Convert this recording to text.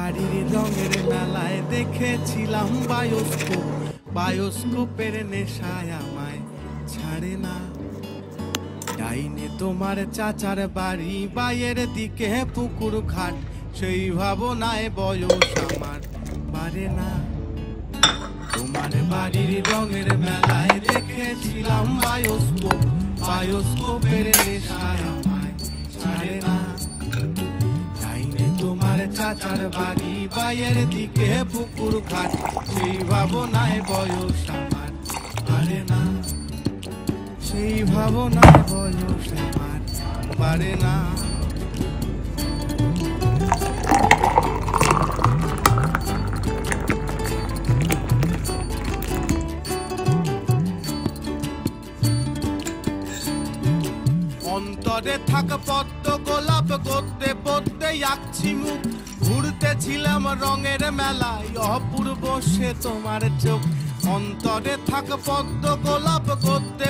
বাড়ির রঙের মেলায় দেখেছিলাম বায়োস্কোপ, বায়োস্কোপের নেশায় আমায় ছাড়ে না। ডাইনে তোমার চাচার বাড়ি, বাইয়ের দিকে পুকুর ঘাট, সেই ভাবনায় বয়স আমার বাড়ে না। তোমার বাড়ির রঙের মেলায় দেখেছিলাম বায়োস্কোপ, বায়োস্কোপের নেশায় আমায় ছাড়ে না। ডাইনে তোমার চাচার বাড়ি, বাইয়ের দিকে পুকুর ঘাট, সেই ভাবনায় বয়স আমার বাড়ে না। সেই ভাবনায় বয়স আমার বাড়ে না। অন্তরে থাক পদ্ম গোলাপ, গদ্যে পদ্মে আঁকছি মুখ, ঘুরতেছিলাম রঙের মেলায়, অপূর্ব সে তোমার চোখ। অন্তরে থাক পদ্ম গোলাপ, গদ্যে